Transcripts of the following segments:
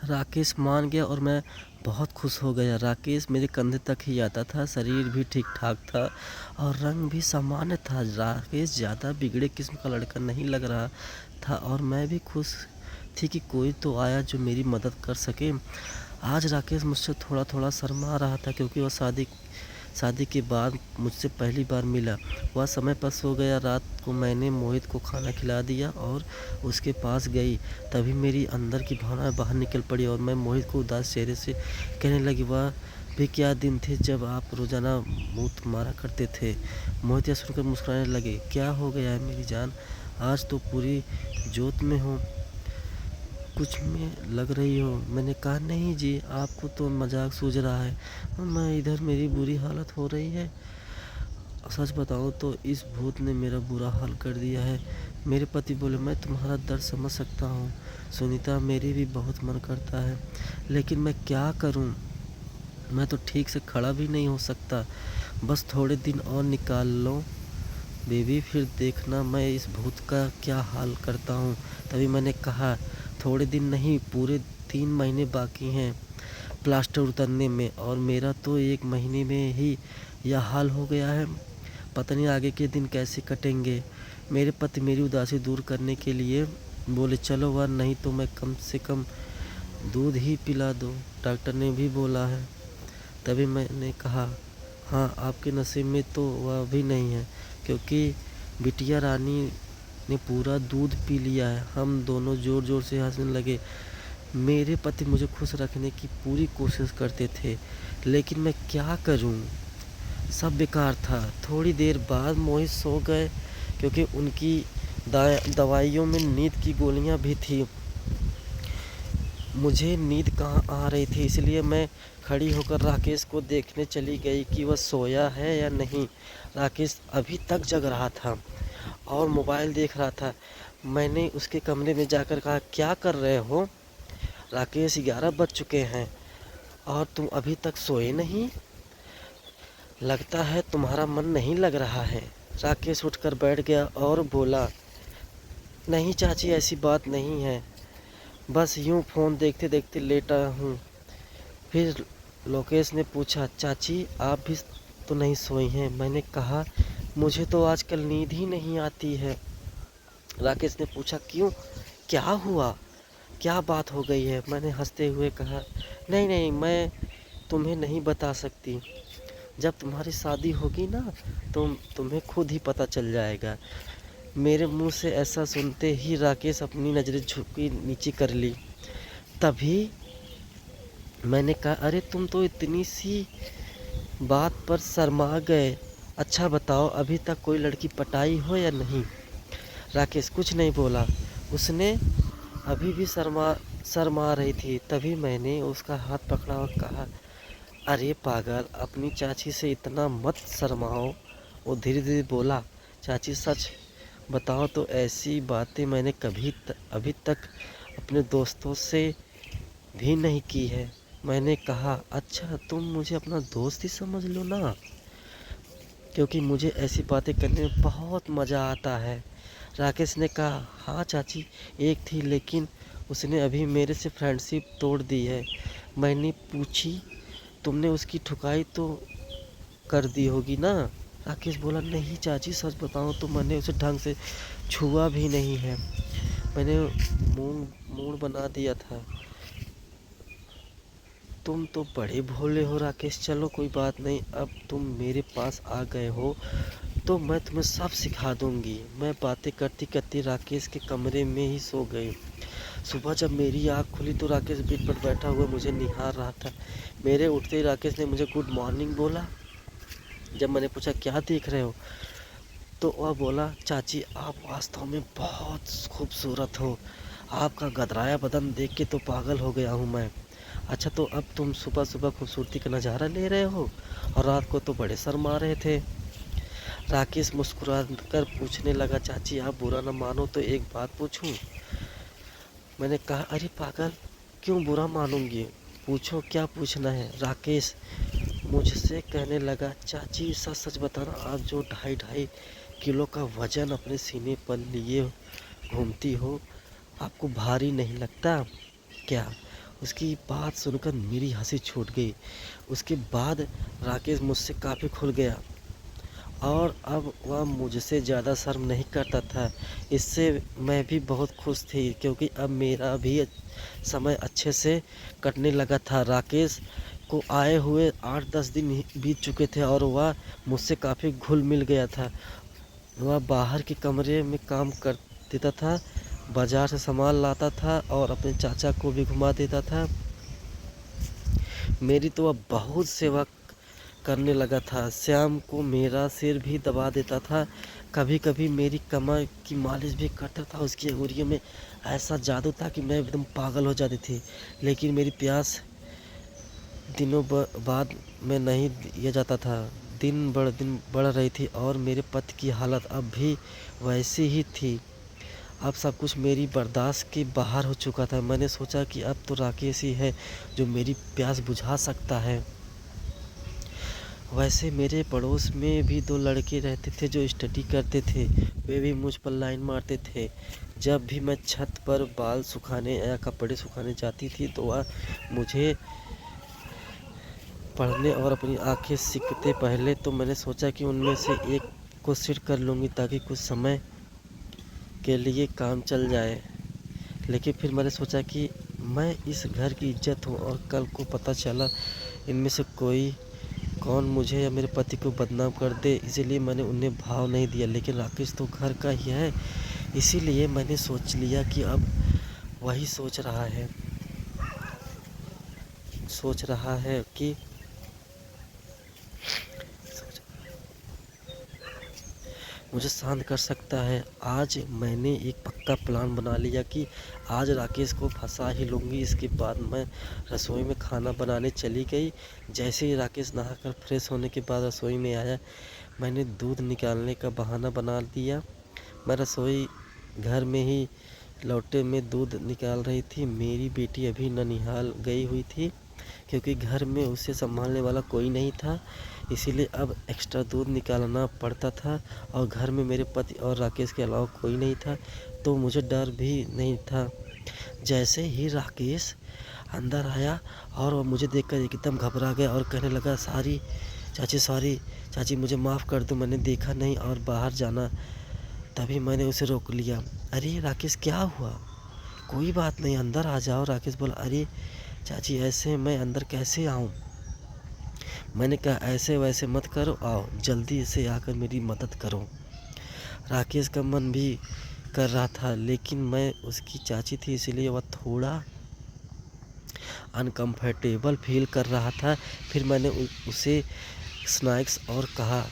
राकेश मान गया और मैं बहुत खुश हो गया। राकेश मेरे कंधे तक ही आता था, शरीर भी ठीक-ठाक था और रंग भी सामान्य था। राकेश ज़्यादा बिगड़े किस्म का लड़का नहीं लग रहा था और मैं भी खुश थी कि कोई तो आया जो मेरी मदद कर सके। आज राकेश मुझसे थोड़ा-थोड़ा शर्मा रहा था क्योंकि वह शादी के बाद मुझसे पहली बार मिला। वह समय पर सो गया। रात को मैंने मोहित को खाना खिला दिया और उसके पास गई। तभी मेरी अंदर की भावनाएं बाहर निकल पड़ी और मैं मोहित को उदास चेहरे से कहने लगी, वह भी क्या दिन थे जब आप रोज़ाना मुँह मारा करते थे। मोहित यह सुनकर मुस्कुराने लगे। क्या हो गया है मेरी जान, आज तो पूरी जोत में हो, कुछ में लग रही हो। मैंने कहा, नहीं जी, आपको तो मजाक सूझ रहा है, मैं इधर मेरी बुरी हालत हो रही है। सच बताऊं तो इस भूत ने मेरा बुरा हाल कर दिया है। मेरे पति बोले, मैं तुम्हारा दर्द समझ सकता हूँ सुनीता, मेरे भी बहुत मन करता है, लेकिन मैं क्या करूँ, मैं तो ठीक से खड़ा भी नहीं हो सकता। बस थोड़े दिन और निकाल लो बेबी, फिर देखना मैं इस भूत का क्या हाल करता हूँ। तभी मैंने कहा, थोड़े दिन नहीं, पूरे 3 महीने बाकी हैं प्लास्टर उतरने में और मेरा तो 1 महीने में ही यह हाल हो गया है। पता नहीं आगे के दिन कैसे कटेंगे। मेरे पति मेरी उदासी दूर करने के लिए बोले, चलो वह नहीं तो मैं कम से कम दूध ही पिला दो, डॉक्टर ने भी बोला है। तभी मैंने कहा, हाँ, आपके नसीब में तो वह भी नहीं है क्योंकि बिटिया रानी ने पूरा दूध पी लिया है। हम दोनों ज़ोर ज़ोर से हंसने लगे। मेरे पति मुझे खुश रखने की पूरी कोशिश करते थे, लेकिन मैं क्या करूं, सब बेकार था। थोड़ी देर बाद मोहित सो गए क्योंकि उनकी दवाइयों में नींद की गोलियां भी थी। मुझे नींद कहाँ आ रही थी, इसलिए मैं खड़ी होकर राकेश को देखने चली गई कि वह सोया है या नहीं। राकेश अभी तक जग रहा था और मोबाइल देख रहा था। मैंने उसके कमरे में जाकर कहा, क्या कर रहे हो राकेश, 11 बज चुके हैं और तुम अभी तक सोए नहीं, लगता है तुम्हारा मन नहीं लग रहा है। राकेश उठकर बैठ गया और बोला, नहीं चाची, ऐसी बात नहीं है, बस यूं फ़ोन देखते देखते लेटा हूँ। फिर लोकेश ने पूछा, चाची आप भी तो नहीं सोई हैं। मैंने कहा, मुझे तो आजकल नींद ही नहीं आती है। राकेश ने पूछा, क्यों, क्या हुआ, क्या बात हो गई है। मैंने हंसते हुए कहा, नहीं नहीं, मैं तुम्हें नहीं बता सकती, जब तुम्हारी शादी होगी ना तो तुम्हें खुद ही पता चल जाएगा। मेरे मुंह से ऐसा सुनते ही राकेश अपनी नज़रें झुकी नीचे कर ली। तभी मैंने कहा, अरे तुम तो इतनी सी बात पर शर्मा गए, अच्छा बताओ अभी तक कोई लड़की पटाई हो या नहीं। राकेश कुछ नहीं बोला, उसने अभी भी शर्मा रही थी। तभी मैंने उसका हाथ पकड़ा और कहा, अरे पागल, अपनी चाची से इतना मत शर्माओ। वो धीरे धीरे बोला, चाची सच बताओ तो ऐसी बातें मैंने अभी तक अपने दोस्तों से भी नहीं की है। मैंने कहा, अच्छा तुम मुझे अपना दोस्त ही समझ लो ना, क्योंकि मुझे ऐसी बातें करने में बहुत मज़ा आता है। राकेश ने कहा, हाँ चाची, एक थी लेकिन उसने अभी मेरे से फ्रेंडशिप तोड़ दी है। मैंने पूछी, तुमने उसकी ठुकाई तो कर दी होगी ना। राकेश बोला, नहीं चाची, सच बताऊं तो मैंने उसे ढंग से छुआ भी नहीं है, मैंने मूड मूड बना दिया था। तुम तो बड़े भोले हो राकेश, चलो कोई बात नहीं, अब तुम मेरे पास आ गए हो तो मैं तुम्हें सब सिखा दूंगी। मैं बातें करती करती राकेश के कमरे में ही सो गई। सुबह जब मेरी आँख खुली तो राकेश बेड पर बैठा हुआ मुझे निहार रहा था। मेरे उठते ही राकेश ने मुझे गुड मॉर्निंग बोला। जब मैंने पूछा, क्या देख रहे हो, तो वह बोला, चाची आप वास्तव में बहुत खूबसूरत हो, आपका गदराया बदन देख के तो पागल हो गया हूँ मैं। अच्छा तो अब तुम सुबह सुबह खूबसूरती का नज़ारा ले रहे हो और रात को तो बड़े शर्मा रहे थे। राकेश मुस्कुराकर पूछने लगा, चाची आप बुरा न मानो तो एक बात पूछूं। मैंने कहा, अरे पागल, क्यों बुरा मानूंगी, पूछो क्या पूछना है। राकेश मुझसे कहने लगा, चाची सच सच बताना, आप जो 2.5 किलो का वजन अपने सीने पर लिए घूमती हो, आपको भारी नहीं लगता क्या। उसकी बात सुनकर मेरी हंसी छूट गई। उसके बाद राकेश मुझसे काफ़ी खुल गया और अब वह मुझसे ज़्यादा शर्म नहीं करता था। इससे मैं भी बहुत खुश थी क्योंकि अब मेरा भी समय अच्छे से कटने लगा था। राकेश को आए हुए 8-10 दिन ही बीत चुके थे और वह मुझसे काफ़ी घुल-मिल गया था। वह बाहर के कमरे में काम कर देता था, बाज़ार से सामान लाता था और अपने चाचा को भी घुमा देता था। मेरी तो वह बहुत सेवा करने लगा था। शाम को मेरा सिर भी दबा देता था। कभी-कभी मेरी कमर की मालिश भी करता था। उसकी अंगुलियों में ऐसा जादू था कि मैं एकदम पागल हो जाती थी। लेकिन मेरी प्यास दिनों बाद में नहीं दिया जाता था। दिन बढ़ रही थी और मेरे पति की हालत अब भी वैसी ही थी। अब सब कुछ मेरी बर्दाश्त के बाहर हो चुका था। मैंने सोचा कि अब तो राकेश ही है जो मेरी प्यास बुझा सकता है। वैसे मेरे पड़ोस में भी 2 लड़के रहते थे जो स्टडी करते थे। वे भी मुझ पर लाइन मारते थे। जब भी मैं छत पर बाल सुखाने या कपड़े सुखाने जाती थी तो वह मुझे पढ़ने और अपनी आँखें सीखते पहले तो मैंने सोचा कि उनमें से एक को सिट कर लूँगी ताकि कुछ समय के लिए काम चल जाए। लेकिन फिर मैंने सोचा कि मैं इस घर की इज़्ज़त हूँ और कल को पता चला इनमें से कौन मुझे या मेरे पति को बदनाम कर दे, इसीलिए मैंने उन्हें भाव नहीं दिया। लेकिन राकेश तो घर का ही है, इसीलिए मैंने सोच लिया कि अब वही सोच रहा है कि मुझे शांत कर सकता है। आज मैंने एक पक्का प्लान बना लिया कि आज राकेश को फंसा ही लूँगी। इसके बाद मैं रसोई में खाना बनाने चली गई। जैसे ही राकेश नहाकर फ्रेश होने के बाद रसोई में आया, मैंने दूध निकालने का बहाना बना दिया। मैं रसोई घर में ही लोटे में दूध निकाल रही थी। मेरी बेटी अभी ननिहाल गई हुई थी क्योंकि घर में उसे संभालने वाला कोई नहीं था, इसीलिए अब एक्स्ट्रा दूध निकालना पड़ता था और घर में मेरे पति और राकेश के अलावा कोई नहीं था, तो मुझे डर भी नहीं था। जैसे ही राकेश अंदर आया और वह मुझे देखकर एकदम घबरा गया और कहने लगा, सॉरी चाची, मुझे माफ़ कर दो, मैंने देखा नहीं और बाहर जाना। तभी मैंने उसे रोक लिया। अरे राकेश, क्या हुआ? कोई बात नहीं, अंदर आ जाओ। राकेश बोला, अरे चाची, ऐसे मैं अंदर कैसे आऊँ? मैंने कहा, ऐसे वैसे मत करो, आओ जल्दी से आकर मेरी मदद करो। राकेश का मन भी कर रहा था, लेकिन मैं उसकी चाची थी इसलिए वह थोड़ा अनकंफर्टेबल फील कर रहा था। फिर मैंने उसे स्नैक्स और कहा,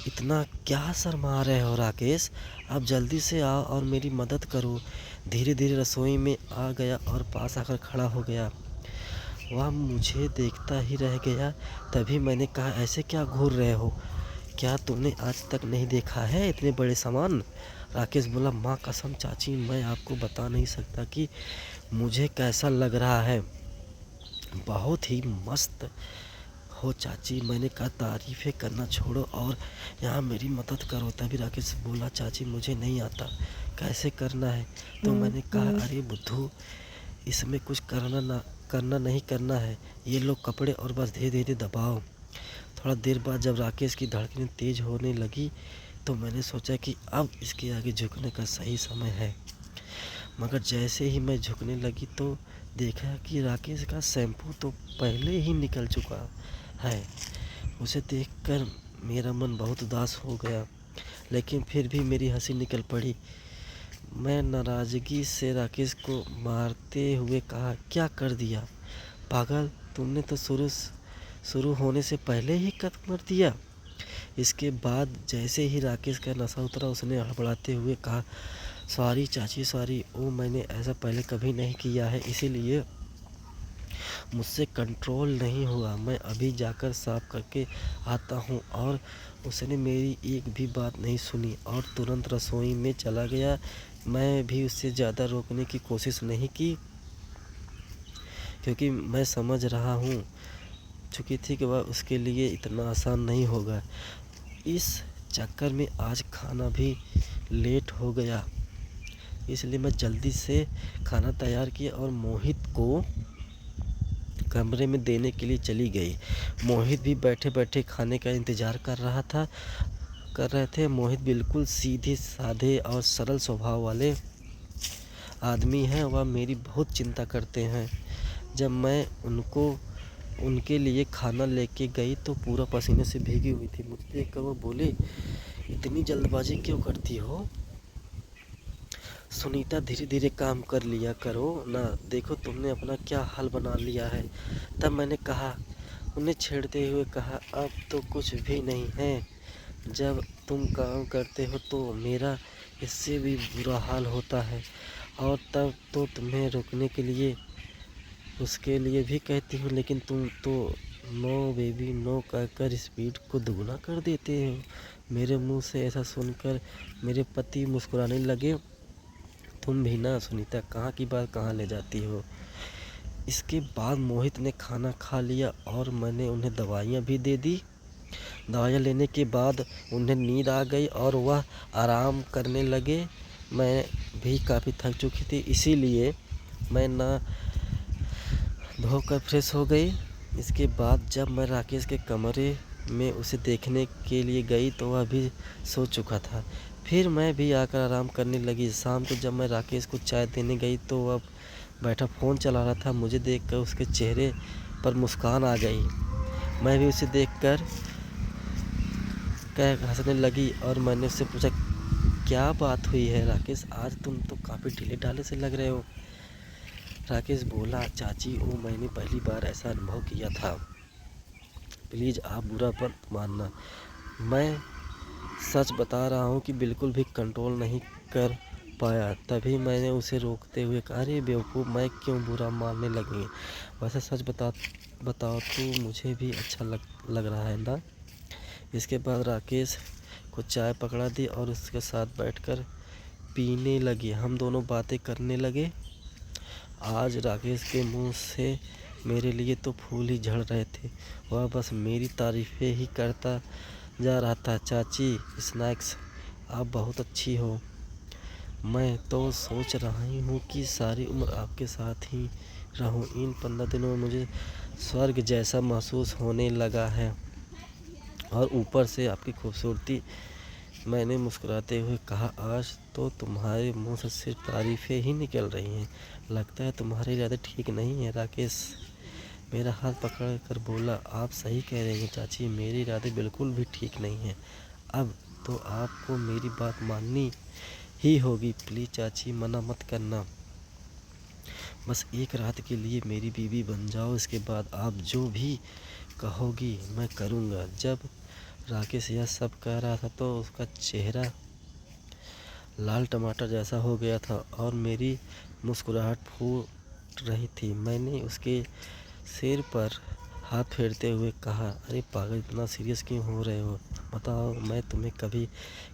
इतना क्या शर्मा रहे हो राकेश? अब जल्दी से आओ और मेरी मदद करो। धीरे धीरे रसोई में आ गया और पास आकर खड़ा हो गया। वह मुझे देखता ही रह गया। तभी मैंने कहा, ऐसे क्या घूर रहे हो? क्या तुमने आज तक नहीं देखा है इतने बड़े सामान? राकेश बोला, माँ कसम चाची, मैं आपको बता नहीं सकता कि मुझे कैसा लग रहा है। बहुत ही मस्त हो चाची। मैंने कहा, तारीफ़ें करना छोड़ो और यहाँ मेरी मदद करो। तभी राकेश बोला, चाची मुझे नहीं आता, कैसे करना है? तो मैंने कहा, अरे बुद्धू, इसमें कुछ करना नहीं करना है। ये लो कपड़े और बस धीरे धीरे दबाओ। थोड़ा देर बाद जब राकेश की धड़कनें तेज़ होने लगी तो मैंने सोचा कि अब इसके आगे झुकने का सही समय है। मगर जैसे ही मैं झुकने लगी तो देखा कि राकेश का शैम्पू तो पहले ही निकल चुका है। उसे देखकर मेरा मन बहुत उदास हो गया, लेकिन फिर भी मेरी हंसी निकल पड़ी। मैं नाराज़गी से राकेश को मारते हुए कहा, क्या कर दिया पागल? तुमने तो शुरू होने से पहले ही कट कर दिया। इसके बाद जैसे ही राकेश का नशा उतरा, उसने हड़बड़ाते हुए कहा, सॉरी चाची, सॉरी, ओ मैंने ऐसा पहले कभी नहीं किया है, इसीलिए मुझसे कंट्रोल नहीं हुआ। मैं अभी जाकर साफ करके आता हूँ। और उसने मेरी एक भी बात नहीं सुनी और तुरंत रसोई में चला गया। मैं भी उससे ज़्यादा रोकने की कोशिश नहीं की क्योंकि मैं समझ रहा हूँ चुकी थी कि वह उसके लिए इतना आसान नहीं होगा। इस चक्कर में आज खाना भी लेट हो गया। इसलिए मैं जल्दी से खाना तैयार किया और मोहित को कमरे में देने के लिए चली गई। मोहित भी बैठे-बैठे खाने का इंतज़ार कर रहे थे। मोहित बिल्कुल सीधे-साधे और सरल स्वभाव वाले आदमी हैं। वह मेरी बहुत चिंता करते हैं। जब मैं उनके लिए खाना लेके गई तो पूरा पसीने से भीगी हुई थी। मुझे देखकर वो बोले, इतनी जल्दबाजी क्यों करती हो सुनीता, धीरे धीरे काम कर लिया करो ना, देखो तुमने अपना क्या हाल बना लिया है। तब मैंने कहा, उन्हें छेड़ते हुए कहा, अब तो कुछ भी नहीं है। जब तुम काम करते हो तो मेरा इससे भी बुरा हाल होता है, और तब तो तुम्हें रोकने के लिए उसके लिए भी कहती हूँ, लेकिन तुम तो नो बेबी नो कहकर स्पीड को दुगना कर देते हो। मेरे मुंह से ऐसा सुनकर मेरे पति मुस्कुराने लगे। तुम भी ना सुनीता, कहाँ की बात कहाँ ले जाती हो। इसके बाद मोहित ने खाना खा लिया और मैंने उन्हें दवाइयाँ भी दे दी। दवाइयाँ लेने के बाद उन्हें नींद आ गई और वह आराम करने लगे। मैं भी काफ़ी थक चुकी थी, इसीलिए मैं ना धोकर फ्रेश हो गई। इसके बाद जब मैं राकेश के कमरे में उसे देखने के लिए गई तो वह भी सो चुका था। फिर मैं भी आकर आराम करने लगी। शाम को जब मैं राकेश को चाय देने गई तो वह बैठा फ़ोन चला रहा था। मुझे देखकर उसके चेहरे पर मुस्कान आ गई। मैं भी उसे देखकर हंसने लगी और मैंने उससे पूछा, क्या बात हुई है राकेश, आज तुम तो काफ़ी ढीले ढाले से लग रहे हो। राकेश बोला, चाची वो मैंने पहली बार ऐसा अनुभव किया था, प्लीज़ आप बुरा मत मानना। मैं सच बता रहा हूँ कि बिल्कुल भी कंट्रोल नहीं कर पाया। तभी मैंने उसे रोकते हुए कहा, अरे बेवकूफ़, मैं क्यों बुरा मानने लगी। वैसे सच बताओ तो मुझे भी अच्छा लग रहा है ना। इसके बाद राकेश को चाय पकड़ा दी और उसके साथ बैठकर पीने लगी। हम दोनों बातें करने लगे। आज राकेश के मुंह से मेरे लिए तो फूल ही झड़ रहे थे। वह बस मेरी तारीफ़ें ही करता जा रहा था। चाची स्नैक्स, आप बहुत अच्छी हो। मैं तो सोच रही हूँ कि सारी उम्र आपके साथ ही रहूँ। इन 15 दिनों में मुझे स्वर्ग जैसा महसूस होने लगा है, और ऊपर से आपकी खूबसूरती। मैंने मुस्कुराते हुए कहा, आज तो तुम्हारे मुंह से सिर्फ तारीफ़ें ही निकल रही हैं। लगता है तुम्हारे इरादे ठीक नहीं है। राकेश मेरा हाथ पकड़ कर बोला, आप सही कह रही हैं चाची, मेरे इरादे बिल्कुल भी ठीक नहीं हैं। अब तो आपको मेरी बात माननी ही होगी। प्लीज़ चाची, मना मत करना। बस एक रात के लिए मेरी बीवी बन जाओ, इसके बाद आप जो भी कहोगी मैं करूँगा। जब राकेश यह सब कह रहा था तो उसका चेहरा लाल टमाटर जैसा हो गया था और मेरी मुस्कुराहट फूट रही थी। मैंने उसके सिर पर हाथ फेरते हुए कहा, अरे पागल, इतना सीरियस क्यों हो रहे हो। बताओ, मैं तुम्हें कभी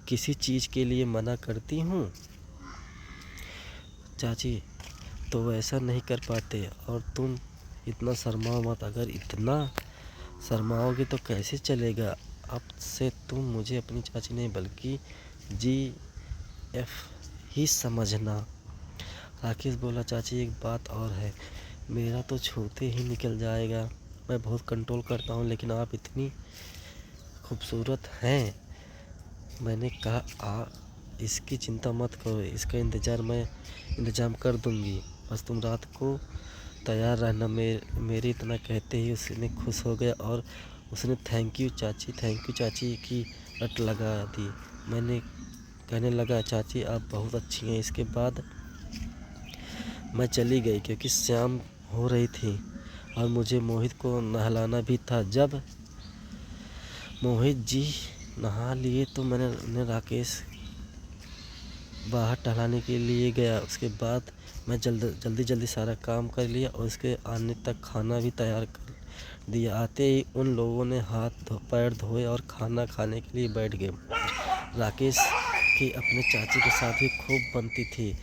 किसी चीज़ के लिए मना करती हूँ। चाची तो वैसा नहीं कर पाते, और तुम इतना शर्माओ मत। अगर इतना शर्माओगे तो कैसे चलेगा। अब से तुम मुझे अपनी चाची नहीं बल्कि GF ही समझना। राकेश बोला, चाची एक बात और है, मेरा तो छूते ही निकल जाएगा। मैं बहुत कंट्रोल करता हूँ, लेकिन आप इतनी खूबसूरत हैं। मैंने कहा, इसकी चिंता मत करो, इसका इंतज़ाम कर दूँगी। बस तुम रात को तैयार रहना। मेरे इतना कहते ही उसने खुश हो गया और उसने थैंक यू चाची की रट लगा दी। मैंने कहने लगा, चाची आप बहुत अच्छी हैं। इसके बाद मैं चली गई क्योंकि शाम हो रही थी और मुझे मोहित को नहलाना भी था। जब मोहित जी नहा लिए तो मैंने उन्हें राकेश बाहर टहलाने के लिए गया। उसके बाद मैं जल्दी सारा काम कर लिया और उसके आने तक खाना भी तैयार कर दिया। आते ही उन लोगों ने पैर धोए और खाना खाने के लिए बैठ गए। राकेश की अपने चाची के साथ भी खूब बनती थी।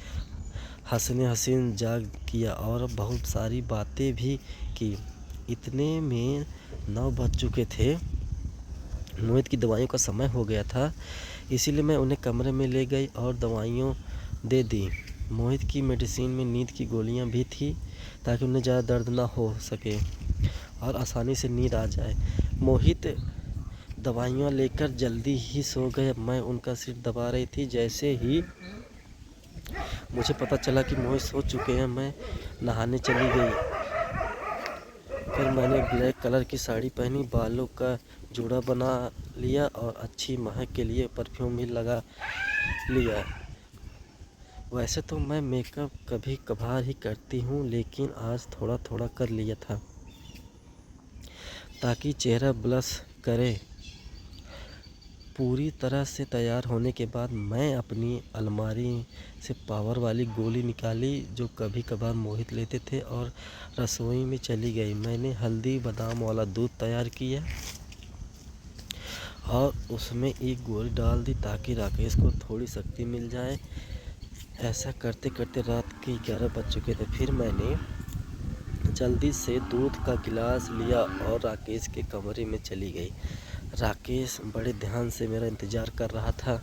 हसीन जाग किया और बहुत सारी बातें भी की। इतने में 9 बज चुके थे। मोहित की दवाइयों का समय हो गया था, इसीलिए मैं उन्हें कमरे में ले गई और दवाइयाँ दे दी। मोहित की मेडिसिन में नींद की गोलियां भी थी ताकि उन्हें ज़्यादा दर्द ना हो सके और आसानी से नींद आ जाए। मोहित दवाइयाँ लेकर जल्दी ही सो गए। मैं उनका सिर दबा रही थी। जैसे ही मुझे पता चला कि मोहित सो चुके हैं, मैं नहाने चली गई। फिर मैंने ब्लैक कलर की साड़ी पहनी, बालों का जूड़ा बना लिया और अच्छी महक के लिए परफ्यूम भी लगा लिया। वैसे तो मैं मेकअप कभी कभार ही करती हूँ, लेकिन आज थोड़ा थोड़ा कर लिया था ताकि चेहरा ब्लश करे। पूरी तरह से तैयार होने के बाद मैं अपनी अलमारी से पावर वाली गोली निकाली जो कभी कभार मोहित लेते थे और रसोई में चली गई। मैंने हल्दी बादाम वाला दूध तैयार किया और उसमें एक गोली डाल दी ताकि राकेश को थोड़ी शक्ति मिल जाए। ऐसा करते करते रात के 11 बज चुके थे। फिर मैंने जल्दी से दूध का गिलास लिया और राकेश के कमरे में चली गई। राकेश बड़े ध्यान से मेरा इंतज़ार कर रहा था।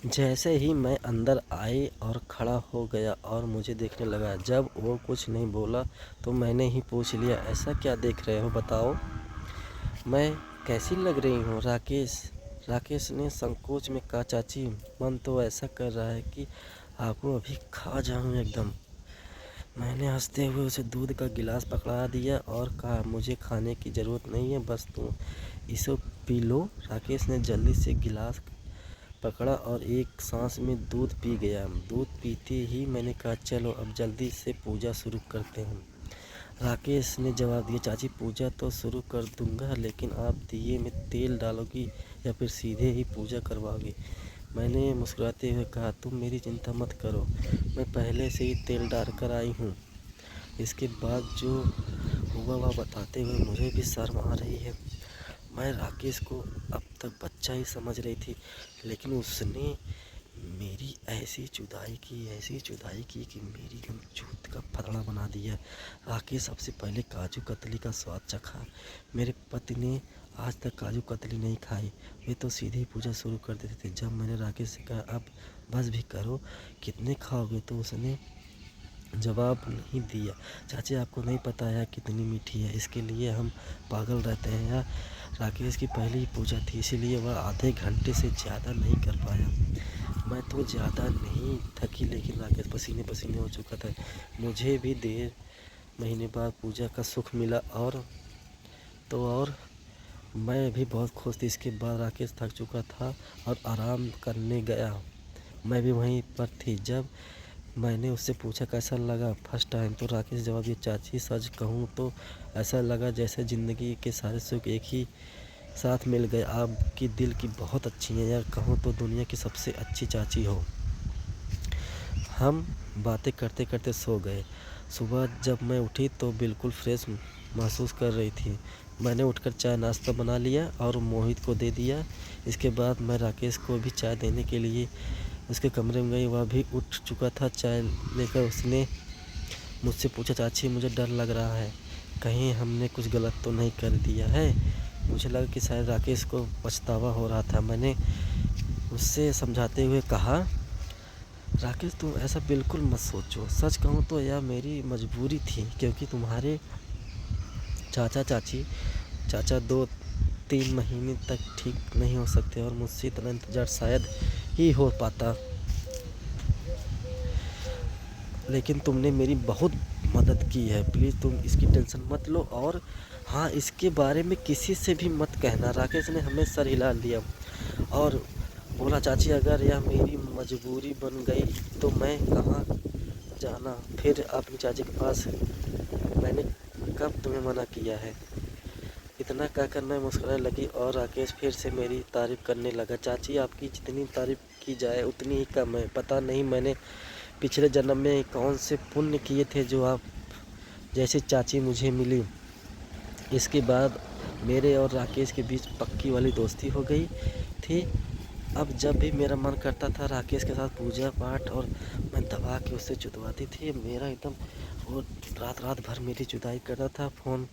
जैसे ही मैं अंदर आई और खड़ा हो गया और मुझे देखने लगा। जब वो कुछ नहीं बोला तो मैंने ही पूछ लिया, ऐसा क्या देख रहे हो, बताओ, मैं कैसी लग रही हूँ? राकेश ने संकोच में कहा, चाची, मन तो ऐसा कर रहा है कि आपको अभी खा जाऊँ एकदम। मैंने हंसते हुए उसे दूध का गिलास पकड़ा दिया और कहा, मुझे खाने की ज़रूरत नहीं है, बस तुम इसे पी लो। राकेश ने जल्दी से गिलास पकड़ा और एक सांस में दूध पी गया। दूध पीते ही मैंने कहा, चलो अब जल्दी से पूजा शुरू करते हैं। राकेश ने जवाब दिया, चाची, पूजा तो शुरू कर दूंगा, लेकिन आप दिए में तेल डालोगी या फिर सीधे ही पूजा करवाओगी? मैंने मुस्कुराते हुए कहा, तुम मेरी चिंता मत करो, मैं पहले से ही तेल डाल कर आई हूँ। इसके बाद जो हुआ वह बताते हुए मुझे भी शर्म आ रही है। मैं राकेश को अब तक बच्चा ही समझ रही थी, लेकिन उसने मेरी ऐसी जुदाई की कि मेरी एकदम चूत का फतड़ा बना दिया। राकेश सबसे पहले काजू कतली का स्वाद चखा। मेरे पति ने आज तक काजू कतली नहीं खाई, वे तो सीधे ही पूजा शुरू कर देते थे। जब मैंने राकेश से कहा, अब बस भी करो, कितने खाओगे, तो उसने जवाब नहीं दिया। चाची, आपको नहीं पता है कितनी मीठी है, इसके लिए हम पागल रहते हैं। यार, राकेश की पहली पूजा थी, इसीलिए वह आधे घंटे से ज़्यादा नहीं कर पाया। मैं तो ज़्यादा नहीं थकी, लेकिन राकेश पसीने पसीने हो चुका था। मुझे भी 1.5 महीने बाद पूजा का सुख मिला और मैं भी बहुत खुश थी। इसके बाद राकेश थक चुका था और आराम करने गया। मैं भी वहीं पर थी। जब मैंने उससे पूछा, कैसा लगा फर्स्ट टाइम, तो राकेश जवाब दिया, चाची, सच कहूँ तो ऐसा लगा जैसे ज़िंदगी के सारे सुख एक ही साथ मिल गए। आपकी दिल की बहुत अच्छी है यार, कहूँ तो दुनिया की सबसे अच्छी चाची हो। हम बातें करते करते सो गए। सुबह जब मैं उठी तो बिल्कुल फ्रेश महसूस कर रही थी। मैंने उठकर चाय नाश्ता बना लिया और मोहित को दे दिया। इसके बाद मैं राकेश को भी चाय देने के लिए उसके कमरे में गई। वह भी उठ चुका था। चाय लेकर उसने मुझसे पूछा, चाची, मुझे डर लग रहा है, कहीं हमने कुछ गलत तो नहीं कर दिया है? मुझे लगा कि शायद राकेश को पछतावा हो रहा था। मैंने उससे समझाते हुए कहा, राकेश, तुम ऐसा बिल्कुल मत सोचो। सच कहूँ तो यह मेरी मजबूरी थी, क्योंकि तुम्हारे चाचा 2-3 महीने तक ठीक नहीं हो सकते और मुझसे इतना इंतज़ार शायद ही हो पाता। लेकिन तुमने मेरी बहुत मदद की है, प्लीज़ तुम इसकी टेंशन मत लो, और हाँ, इसके बारे में किसी से भी मत कहना। राकेश ने हमें सर हिला दिया और बोला, चाची, अगर यह मेरी मजबूरी बन गई तो मैं कहाँ जाना फिर अपनी चाची के पास? मैंने कब तुम्हें मना किया है? इतना कहकर मैं मुस्कुराने लगी और राकेश फिर से मेरी तारीफ़ करने लगा। चाची, आपकी जितनी तारीफ़ की जाए उतनी ही कम है। पता नहीं मैंने पिछले जन्म में कौन से पुण्य किए थे जो आप जैसी चाची मुझे मिली। इसके बाद मेरे और राकेश के बीच पक्की वाली दोस्ती हो गई थी। अब जब भी मेरा मन करता था राकेश के साथ पूजा पाठ और मैं दबा के उससे चुदवाती थी। मेरा एकदम वो रात रात भर मेरी जुदाई करता था फ़ोन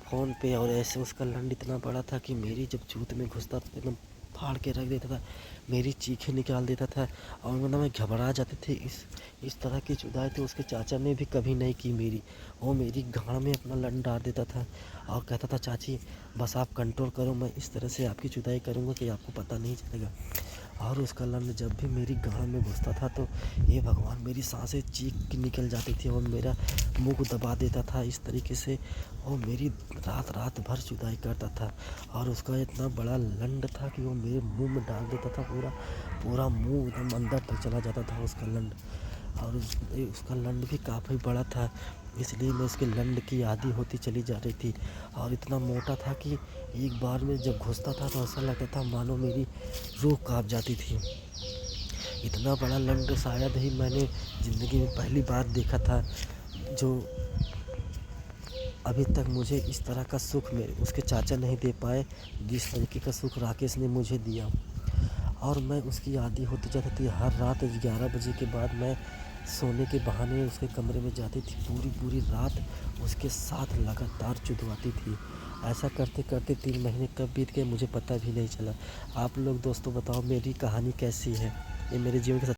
फ़ोन पे। और ऐसे उसका लंड इतना बड़ा था कि मेरी जब जूत में घुसता था एकदम फाड़ के रख देता था, मेरी चीखें निकाल देता था। और मतलब मैं घबरा जाते थे। इस तरह की जुदाई तो उसके चाचा ने भी कभी नहीं की मेरी। वो मेरी गाँड में अपना लंड डाल देता था और कहता था, चाची बस आप कंट्रोल करो, मैं इस तरह से आपकी जुदाई करूँगा कि आपको पता नहीं चलेगा। और उसका लंड जब भी मेरी गाँड में घुसता था तो ये भगवान, मेरी सांसें चीख के निकल जाती थी और मेरा मुंह को दबा देता था इस तरीके से। वो मेरी रात रात भर जुदाई करता था। और उसका इतना बड़ा लंड था कि वो मेरे मुंह में डाल देता था, पूरा पूरा मुंह एकदम अंदर तक चला जाता था उसका लंड। और उसका लंड भी काफ़ी बड़ा था, इसलिए मैं उसके लंड की आदी होती चली जा रही थी। और इतना मोटा था कि एक बार में जब घुसता था तो ऐसा लगता था मानो मेरी रूह काँप जाती थी। इतना बड़ा लंड शायद ही मैंने ज़िंदगी में पहली बार देखा था, जो अभी तक मुझे इस तरह का सुख मेरे उसके चाचा नहीं दे पाए, जिस तरीके का सुख राकेश ने मुझे दिया। और मैं उसकी आदी होती जाती थी। हर रात 11 बजे के बाद मैं सोने के बहाने उसके कमरे में जाती थी, पूरी पूरी रात उसके साथ लगातार जुदवाती थी। ऐसा करते करते 3 महीने कब बीत गए मुझे पता भी नहीं चला। आप लोग दोस्तों बताओ मेरी कहानी कैसी है? ये मेरे जीवन के